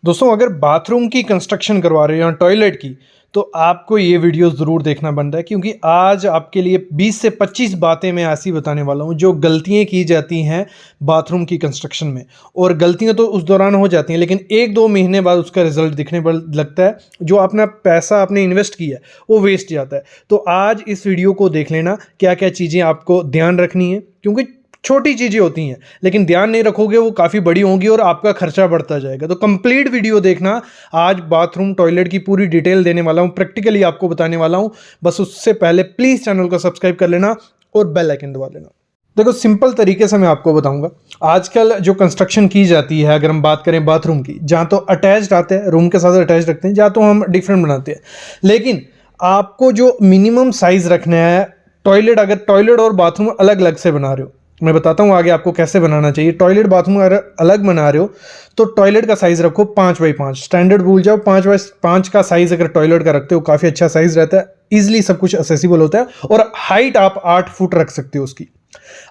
दोस्तों अगर बाथरूम की कंस्ट्रक्शन करवा रहे हो या टॉयलेट की तो आपको ये वीडियो ज़रूर देखना बनता है, क्योंकि आज आपके लिए 20 से 25 बातें मैं ऐसी बताने वाला हूँ जो गलतियाँ की जाती हैं बाथरूम की कंस्ट्रक्शन में। और गलतियाँ तो उस दौरान हो जाती हैं, लेकिन 1-2 महीने बाद उसका रिजल्ट दिखने पर लगता है जो अपना पैसा आपने इन्वेस्ट किया है वो वेस्ट जाता है। तो आज इस वीडियो को देख लेना क्या क्या चीज़ें आपको ध्यान रखनी है, क्योंकि छोटी चीज़ें होती हैं लेकिन ध्यान नहीं रखोगे वो काफ़ी बड़ी होंगी और आपका खर्चा बढ़ता जाएगा। तो कंप्लीट वीडियो देखना। आज बाथरूम टॉयलेट की पूरी डिटेल देने वाला हूँ, प्रैक्टिकली आपको बताने वाला हूँ। बस उससे पहले प्लीज़ चैनल को सब्सक्राइब कर लेना और बेल आइकन दबा लेना। देखो सिंपल तरीके से मैं आपको बताऊंगा। आजकल जो कंस्ट्रक्शन की जाती है, अगर हम बात करें बाथरूम की, जहाँ तो अटैच्ड आते हैं, रूम के साथ अटैच रखते हैं, जहाँ तो हम डिफरेंट बनाते हैं। लेकिन आपको जो मिनिमम साइज़ रखना है टॉयलेट, अगर टॉयलेट और बाथरूम अलग अलग से बना रहे हो, मैं बताता हूँ आगे आपको कैसे बनाना चाहिए। टॉयलेट बाथरूम अगर अलग बना रहे हो तो टॉयलेट का साइज़ रखो 5x5, स्टैंडर्ड भूल जाओ। 5x5 का साइज़ अगर टॉयलेट का रखते हो काफ़ी अच्छा साइज़ रहता है, ईजिली सब कुछ एक्सेसिबल होता है। और हाइट आप 8 फुट रख सकते हो उसकी।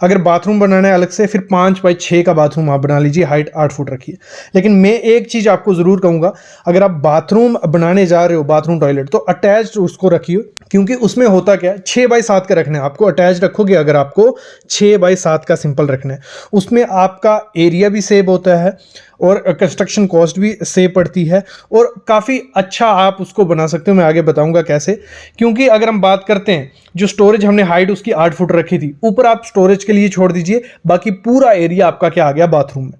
अगर बाथरूम बनाना है अलग से फिर 5x6 का बाथरूम आप बना लीजिए, हाइट 8 फुट रखिए। लेकिन मैं एक चीज़ आपको ज़रूर कहूँगा, अगर आप बाथरूम बनाने जा रहे हो बाथरूम टॉयलेट तो अटैच्ड उसको रखिए, क्योंकि उसमें होता क्या है 6x7 का रखना है आपको। अटैच रखोगे अगर आपको 6x7 का सिंपल रखना है, उसमें आपका एरिया भी सेव होता है और कंस्ट्रक्शन कॉस्ट भी सेव पड़ती है और काफ़ी अच्छा आप उसको बना सकते हो। मैं आगे बताऊंगा कैसे। क्योंकि अगर हम बात करते हैं जो स्टोरेज हमने हाइट उसकी 8 फुट रखी थी, ऊपर आप स्टोरेज के लिए छोड़ दीजिए, बाकी पूरा एरिया आपका क्या आ गया बाथरूम में।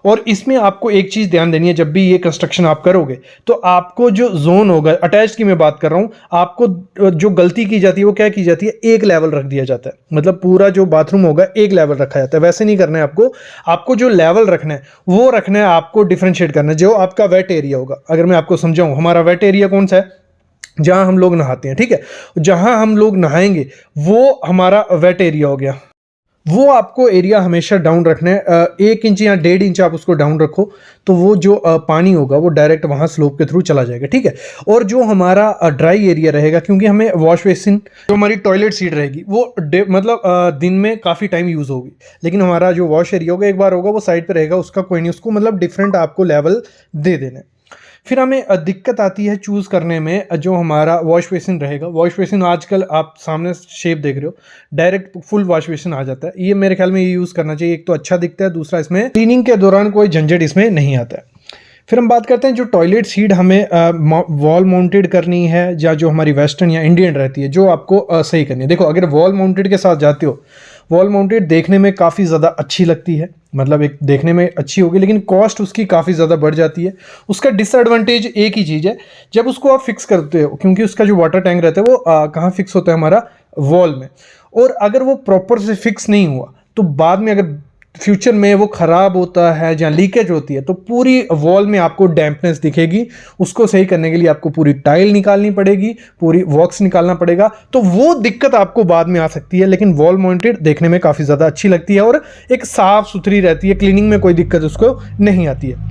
और इसमें आपको एक चीज़ ध्यान देनी है, जब भी ये कंस्ट्रक्शन आप करोगे तो आपको जो जोन होगा, अटैच की मैं बात कर रहा हूँ, आपको जो गलती की जाती है वो क्या की जाती है, एक लेवल रख दिया जाता है। मतलब पूरा जो बाथरूम होगा एक लेवल रखा जाता है। वैसे नहीं करना है आपको। आपको जो लेवल रखना है वो रखना है, आपको डिफ्रेंशिएट करना है। जो आपका वेट एरिया होगा, अगर मैं आपको समझाऊँ, हमारा वेट एरिया कौन सा है, जहाँ हम लोग नहाते हैं, ठीक है, जहाँ हम लोग नहाएंगे वो हमारा वेट एरिया हो गया। वो आपको एरिया हमेशा डाउन रखना है। 1 इंच या 1.5 इंच आप उसको डाउन रखो तो वो जो पानी होगा वो डायरेक्ट वहाँ स्लोप के थ्रू चला जाएगा, ठीक है। और जो हमारा ड्राई एरिया रहेगा, क्योंकि हमें वॉश बेसिन, जो हमारी टॉयलेट सीट रहेगी वो मतलब दिन में काफ़ी टाइम यूज़ होगी, लेकिन हमारा जो वॉश एरिया होगा एक बार होगा वो साइड पर रहेगा, उसका कोई नहीं, उसको मतलब डिफरेंट आपको लेवल दे देना है। फिर हमें दिक्कत आती है चूज़ करने में, जो हमारा वॉश बेसिन रहेगा। वॉश बेसिन आजकल आप सामने शेप देख रहे हो, डायरेक्ट फुल वॉश बेसिन आ जाता है। ये मेरे ख्याल में ये यूज़ करना चाहिए। एक तो अच्छा दिखता है, दूसरा इसमें क्लीनिंग के दौरान कोई झंझट इसमें नहीं आता है। फिर हम बात करते हैं जो टॉयलेट सीट हमें वॉल माउंटेड करनी है, या जो हमारी वेस्टर्न या इंडियन रहती है जो आपको सही करनी है। देखो अगर वॉल माउंटेड के साथ जाते हो, वॉल माउंटेड देखने में काफ़ी ज़्यादा अच्छी लगती है, मतलब एक देखने में अच्छी होगी, लेकिन कॉस्ट उसकी काफ़ी ज़्यादा बढ़ जाती है। उसका डिसएडवांटेज एक ही चीज़ है, जब उसको आप फिक्स करते हो, क्योंकि उसका जो वाटर टैंक रहता है वो कहाँ फिक्स होता है, हमारा वॉल में। और अगर वो प्रॉपर से फिक्स नहीं हुआ तो बाद में अगर फ्यूचर में वो ख़राब होता है, जहाँ लीकेज होती है, तो पूरी वॉल में आपको डैम्पनेस दिखेगी। उसको सही करने के लिए आपको पूरी टाइल निकालनी पड़ेगी, पूरी वॉक्स निकालना पड़ेगा, तो वो दिक्कत आपको बाद में आ सकती है। लेकिन वॉल माउंटेड देखने में काफ़ी ज़्यादा अच्छी लगती है और एक साफ़ सुथरी रहती है, क्लीनिंग में कोई दिक्कत उसको नहीं आती है।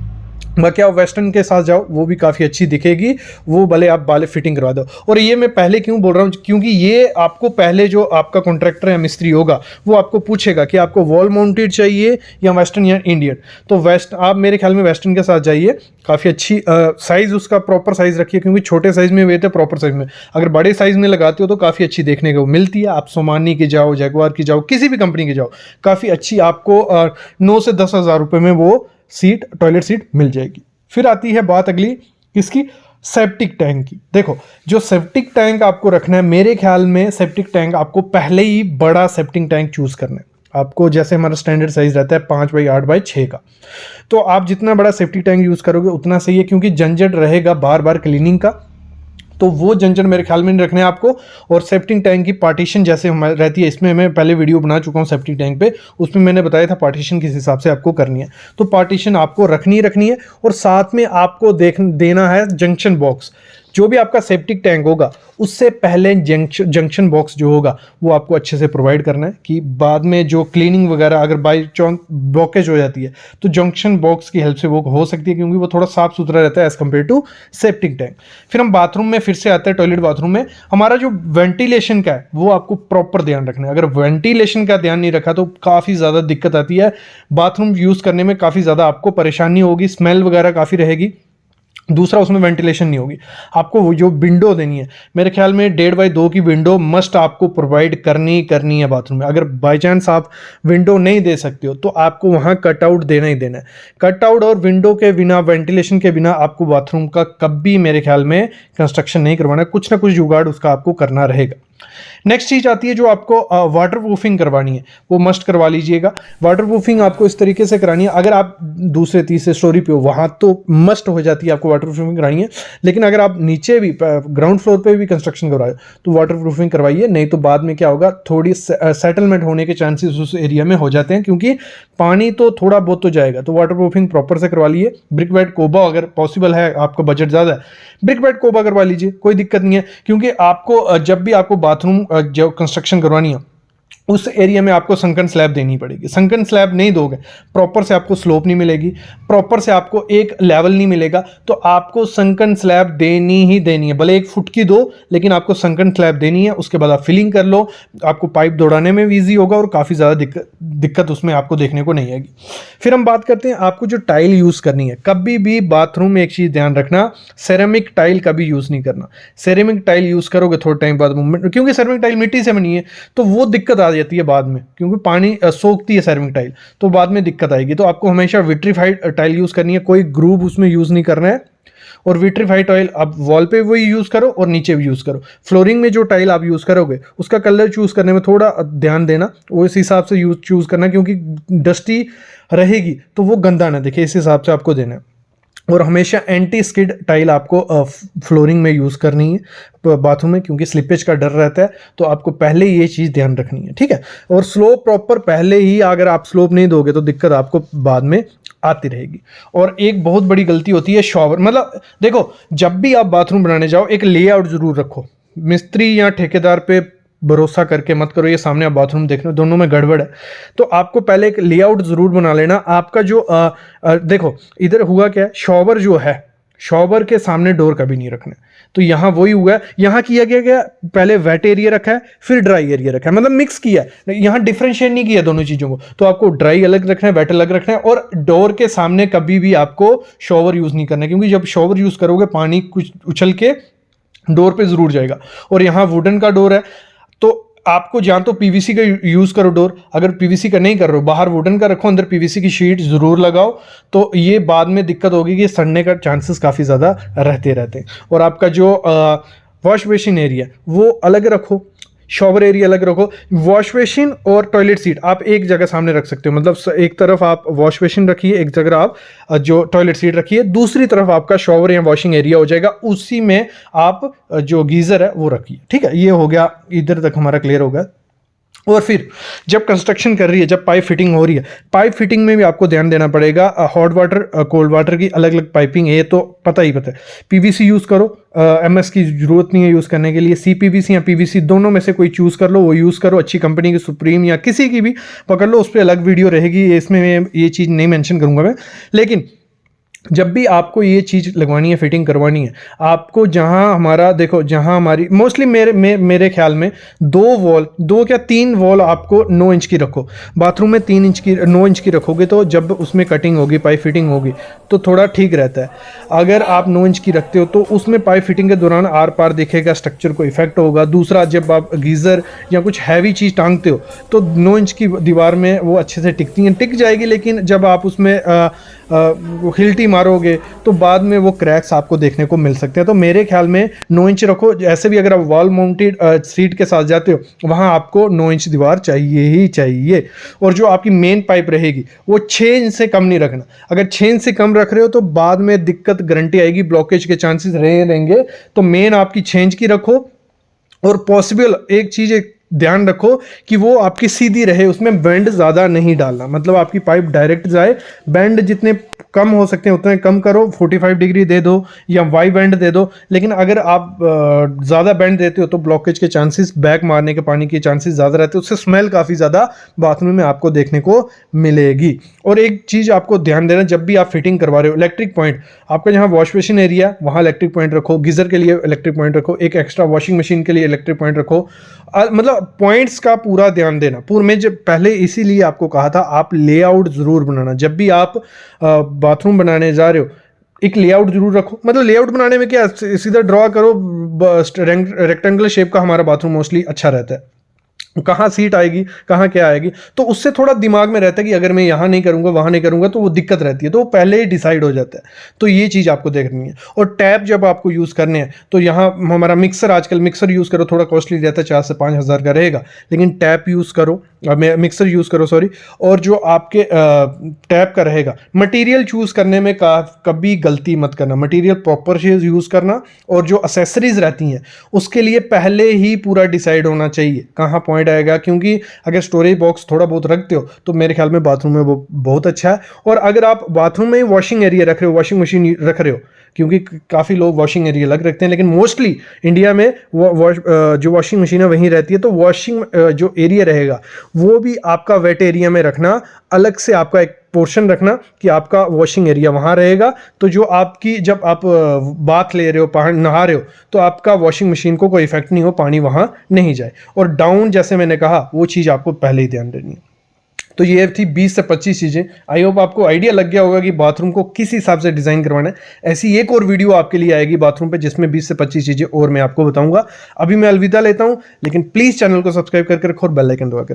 बाकी आप वेस्टर्न के साथ जाओ, वो भी काफ़ी अच्छी दिखेगी, वो भले आप बाले फिटिंग करवा दो। और ये मैं पहले क्यों बोल रहा हूँ, क्योंकि ये आपको पहले जो आपका कॉन्ट्रैक्टर या मिस्त्री होगा वो आपको पूछेगा कि आपको वॉल माउंटेड चाहिए या वेस्टर्न या इंडियन। तो आप मेरे ख्याल में वेस्टर्न के साथ जाइए, काफ़ी अच्छी साइज़ उसका प्रॉपर साइज़ रखिए, क्योंकि छोटे साइज़ में वेट है, प्रॉपर साइज़ में अगर बड़े साइज़ में लगाते हो तो काफ़ी अच्छी देखने को मिलती है। आप सोमानी की जाओ, जैगुआर की जाओ, किसी भी कंपनी की जाओ, काफ़ी अच्छी आपको 9 से 10 हज़ार रुपये में वो सीट, टॉयलेट सीट मिल जाएगी। फिर आती है बात अगली किसकी, सेप्टिक टैंक की। देखो जो सेप्टिक टैंक आपको रखना है, मेरे ख्याल में सेप्टिक टैंक आपको पहले ही बड़ा सेप्टिक टैंक चूज़ करना है। आपको जैसे हमारा स्टैंडर्ड साइज रहता है 5x8x6 का, तो आप जितना बड़ा सेप्टिक टैंक यूज़ करोगे उतना सही है, क्योंकि झंझट रहेगा बार बार क्लीनिंग का, तो वो झंझट मेरे ख्याल में नहीं रखने आपको। और सेप्टिक टैंक की पार्टीशन जैसे हमारी रहती है, इसमें मैं पहले वीडियो बना चुका हूँ सेप्टिक टैंक पे, उसमें मैंने बताया था पार्टीशन किस हिसाब से आपको करनी है। तो पार्टीशन आपको रखनी है। और साथ में आपको देना है जंक्शन बॉक्स। जो भी आपका सेप्टिक टैंक होगा उससे पहले जंक्शन बॉक्स जो होगा वो आपको अच्छे से प्रोवाइड करना है, कि बाद में जो क्लीनिंग वगैरह अगर बाई चांस ब्लॉकेज हो जाती है तो जंक्शन बॉक्स की हेल्प से वो हो सकती है, क्योंकि वो थोड़ा साफ सुथरा रहता है as compare to septic tank. फिर हम बाथरूम में फिर से आते हैं, टॉयलेट बाथरूम में हमारा जो वेंटिलेशन का है वो आपको प्रॉपर ध्यान रखना है। अगर वेंटिलेशन का ध्यान नहीं रखा तो काफ़ी ज़्यादा दिक्कत आती है, बाथरूम यूज़ करने में काफ़ी ज़्यादा आपको परेशानी होगी, स्मेल वगैरह काफ़ी रहेगी। दूसरा उसमें वेंटिलेशन नहीं होगी। आपको वो जो विंडो देनी है, मेरे ख्याल में 1.5 बाई 2 की विंडो मस्ट आपको प्रोवाइड करनी है बाथरूम में। अगर बाई चांस आप विंडो नहीं दे सकते हो तो आपको वहाँ कटआउट देना ही देना है। कटआउट और विंडो के बिना, वेंटिलेशन के बिना आपको बाथरूम का कभी मेरे ख्याल में कंस्ट्रक्शन नहीं करवाना है। कुछ ना कुछ जुगाड़ उसका आपको करना रहेगा। नेक्स्ट चीज आती है जो आपको वाटर प्रूफिंग करवानी है, वो मस्ट करवा लीजिएगा। वाटर प्रूफिंग आपको इस तरीके से करानी है, अगर आप दूसरे तीसरे स्टोरी पे हो वहां तो मस्ट हो जाती है, आपको वाटर प्रूफिंग करानी है। लेकिन अगर आप नीचे भी ग्राउंड फ्लोर पे भी कंस्ट्रक्शन करवाए तो वाटर प्रूफिंग करवाइए, नहीं तो बाद में क्या होगा, थोड़ी सेटलमेंट होने के चांसेस उस एरिया में हो जाते हैं, क्योंकि पानी तो थोड़ा बहुत तो जाएगा। तो वाटर प्रूफिंग प्रॉपर से करवा लिए। ब्रिक बेड कोबा अगर पॉसिबल है, आपका बजट ज़्यादा है, ब्रिक बेड कोबा करवा लीजिए, कोई दिक्कत नहीं है। क्योंकि आपको जब भी आपको बाथरूम जो कंस्ट्रक्शन करवानी है उस एरिया में आपको संकन स्लैब देनी पड़ेगी। संकन स्लैब नहीं दोगे, प्रॉपर से आपको स्लोप नहीं मिलेगी, प्रॉपर से आपको एक लेवल नहीं मिलेगा। तो आपको संकन स्लैब देनी ही देनी है, भले 1 फुट की दो, लेकिन आपको संकन स्लैब देनी है। उसके बाद आप फिलिंग कर लो, आपको पाइप दौड़ाने में भी ईजी होगा और काफ़ी ज़्यादा दिक्कत उसमें आपको देखने को नहीं आएगी। फिर हम बात करते हैं आपको जो टाइल यूज़ करनी है। कभी भी बाथरूम में एक चीज़ ध्यान रखना, सेरेमिक टाइल कभी यूज़ नहीं करना। सेरेमिक टाइल यूज़ करोगे थोड़े टाइम बाद मूवमेंट, क्योंकि सेरेमिक टाइल मिट्टी से बनी है तो वो दिक्कत आ जाती है बाद में, क्योंकि पानी सोखती है सेरेमिक टाइल, तो बाद में दिक्कत आएगी। तो आपको हमेशा विट्रीफाइड टाइल यूज़ करनी है, कोई ग्रूव उसमें यूज़ नहीं करना है। और विट्रीफाइड ऑयल आप वॉल पे वही यूज़ करो और नीचे भी यूज़ करो। फ्लोरिंग में जो टाइल आप यूज़ करोगे उसका कलर चूज़ करने में थोड़ा ध्यान देना, वो इस हिसाब से चूज़ करना, क्योंकि डस्टी रहेगी तो वो गंदा ना दिखे, इस हिसाब से आपको देना है। और हमेशा एंटी स्किड टाइल आपको फ्लोरिंग में यूज़ करनी है बाथरूम में, क्योंकि स्लिपेज का डर रहता है। तो आपको पहले ये चीज़ ध्यान रखनी है, ठीक है। और स्लोप प्रॉपर पहले ही, अगर आप स्लोप नहीं दोगे तो दिक्कत आपको बाद में आती रहेगी। और एक बहुत बड़ी गलती होती है शॉवर, मतलब देखो, जब भी आप बाथरूम बनाने जाओ एक लेआउट ज़रूर रखो। मिस्त्री या ठेकेदार पे भरोसा करके मत करो, ये सामने आप बाथरूम देख रहे हो दोनों में गड़बड़ है। तो आपको पहले एक लेआउट ज़रूर बना लेना। आपका जो देखो इधर हुआ क्या है, शॉवर जो है, शॉवर के सामने डोर कभी नहीं रखना। तो यहाँ वही हुआ है, यहाँ किया गया पहले वेट एरिया रखा है फिर ड्राई एरिया रखा है, मतलब मिक्स किया है, यहाँ डिफरेंशिएट नहीं किया दोनों चीज़ों को। तो आपको ड्राई अलग रखना है, वेट अलग रखना है। और डोर के सामने कभी भी आपको शॉवर यूज़ नहीं करना है, क्योंकि जब शॉवर यूज़ करोगे पानी कुछ उछल के डोर पे ज़रूर जाएगा। और यहाँ वुडन का डोर है तो आपको या तो पीवीसी का यूज़ करो डोर, अगर पीवीसी का नहीं कर रहे हो बाहर वुडन का रखो, अंदर पीवीसी की शीट ज़रूर लगाओ। तो ये बाद में दिक्कत होगी कि सड़ने का चांसेस काफ़ी ज़्यादा रहते हैं। और आपका जो वॉश बेसिन एरिया वो अलग रखो, शॉवर एरिया अलग रखो। वॉश बेसिन और टॉयलेट सीट आप एक जगह सामने रख सकते हो, मतलब एक तरफ आप वॉश बेसिन रखिए, एक जगह आप जो टॉयलेट सीट रखिए, दूसरी तरफ आपका शॉवर या वॉशिंग एरिया हो जाएगा, उसी में आप जो गीज़र है वो रखिए, ठीक है। ये हो गया, इधर तक हमारा क्लियर होगा। और फिर जब कंस्ट्रक्शन कर रही है, जब पाइप फिटिंग हो रही है, पाइप फिटिंग में भी आपको ध्यान देना पड़ेगा। हॉट वाटर कोल्ड वाटर की अलग अलग पाइपिंग है, ये तो पता है। पीवीसी यूज़ करो, एमएस की जरूरत नहीं है यूज़ करने के लिए। सीपीवीसी या पीवीसी दोनों में से कोई चूज़ कर लो, वो यूज़ करो। अच्छी कंपनी की सुप्रीम या किसी की भी पकड़ लो, उस पर अलग वीडियो रहेगी, इसमें ये चीज़ नहीं मेंशन करूँगा मैं। लेकिन जब भी आपको ये चीज़ लगवानी है, फिटिंग करवानी है, आपको जहाँ हमारा देखो, जहाँ हमारी मोस्टली मेरे ख्याल में 2 क्या 3 वॉल आपको 9 इंच की रखो। बाथरूम में 3 इंच की 9 इंच की रखोगे तो जब उसमें कटिंग होगी, पाइप फिटिंग होगी तो थोड़ा ठीक रहता है। अगर आप 9 इंच की रखते हो तो उसमें पाइप फिटिंग के दौरान आर पार दिखेगा, स्ट्रक्चर को इफेक्ट होगा। दूसरा, जब आप गीज़र या कुछ हैवी चीज़ टांगते हो तो 9 इंच की दीवार में वो अच्छे से टिक जाएगी, लेकिन जब आप उसमें हिल्टी मारोगे तो बाद में वो क्रैक्स आपको देखने को मिल सकते हैं। तो मेरे ख्याल में 9 इंच रखो। ऐसे भी अगर आप वॉल माउंटेड सीट के साथ जाते हो वहाँ आपको 9 इंच दीवार चाहिए ही चाहिए। और जो आपकी मेन पाइप रहेगी वो 6 इंच से कम नहीं रखना। अगर 6 इंच से कम रख रहे हो तो बाद में दिक्कत गारंटी आएगी, ब्लॉकेज के चांसेस रहेंगे। तो मेन आपकी 6 इंच की रखो। और पॉसिबल एक चीज़ ध्यान रखो कि वो आपकी सीधी रहे, उसमें बेंड ज़्यादा नहीं डालना, मतलब आपकी पाइप डायरेक्ट जाए। बेंड जितने कम हो सकते हैं उतने कम करो, 45 डिग्री दे दो या वाई बेंड दे दो। लेकिन अगर आप ज़्यादा बेंड देते हो तो ब्लॉकेज के चांसेस, बैक मारने के पानी के चांसेस ज़्यादा रहते हैं, उससे स्मेल काफ़ी ज़्यादा बाथरूम में आपको देखने को मिलेगी। और एक चीज़ आपको ध्यान देना, जब भी आप फिटिंग करवा रहे हो, इलेक्ट्रिक पॉइंट आपका जहाँ वॉश बेसिन एरिया वहाँ इलेक्ट्रिक पॉइंट रखो, गीज़र के लिए इलेक्ट्रिक पॉइंट रखो, एक एक्स्ट्रा वॉशिंग मशीन के लिए इलेक्ट्रिक पॉइंट रखो। मतलब पॉइंट्स का पूरा ध्यान देना। पूर्व में जब पहले इसीलिए आपको कहा था आप लेआउट ज़रूर बनाना। जब भी आप बाथरूम बनाने जा रहे हो, एक लेआउट जरूर रखो, मतलब लेआउट बनाने में क्या, सीधा ड्रॉ करो, रेक्टेंगुलर शेप का हमारा बाथरूम मोस्टली अच्छा रहता है, कहाँ सीट आएगी, कहाँ क्या आएगी, तो उससे थोड़ा दिमाग में रहता है कि अगर मैं यहाँ नहीं करूँगा, वहाँ नहीं करूँगा, तो वो दिक्कत रहती है, तो वो पहले ही डिसाइड हो जाता है। तो ये चीज़ आपको देखनी है। और टैप जब आपको यूज़ करने हैं, तो यहाँ हमारा मिक्सर, आजकल मिक्सर यूज़ करो, थोड़ा कॉस्टली रहता है, 4 से 5 हज़ार का रहेगा, लेकिन टैप यूज़ करो, मिक्सर यूज़ करो सॉरी। और जो आपके टैप का रहेगा, मटेरियल चूज़ करने में कभी गलती मत करना, मटेरियल प्रॉपर यूज़ करना, और जो असेसरीज रहती हैं उसके लिए पहले ही पूरा डिसाइड होना चाहिए कहाँ पॉइंट आएगा, क्योंकि अगर स्टोरेज बॉक्स थोड़ा बहुत रखते हो तो मेरे ख्याल में बाथरूम में वो बहुत अच्छा है। और अगर आप बाथरूम में वॉशिंग एरिया रख रहे हो, वॉशिंग मशीन रख रहे हो, क्योंकि काफ़ी लोग वॉशिंग एरिया अलग रखते हैं, लेकिन मोस्टली इंडिया में जो वॉशिंग मशीन है वहीं रहती है, तो वॉशिंग जो एरिया रहेगा वो भी आपका वेट एरिया में रखना, अलग से आपका एक पोर्शन रखना कि आपका वॉशिंग एरिया वहाँ रहेगा। तो जो आपकी, जब आप बाथ ले रहे हो, नहा रहे हो, तो आपका वॉशिंग मशीन को कोई इफेक्ट नहीं हो, पानी वहाँ नहीं जाए। और डाउन जैसे मैंने कहा, वो चीज़ आपको पहले ही ध्यान देनी है। तो ये थी 20 से 25 चीज़ें। आई होप आपको आइडिया लग गया होगा कि बाथरूम को किस हिसाब से डिज़ाइन करवाना है। ऐसी एक और वीडियो आपके लिए आएगी बाथरूम पे, जिसमें 20 से 25 चीज़ें और मैं आपको बताऊंगा। अभी मैं अलविदा लेता हूं, लेकिन प्लीज़ चैनल को सब्सक्राइब करके रखो और बेल आइकन दबा के रखो।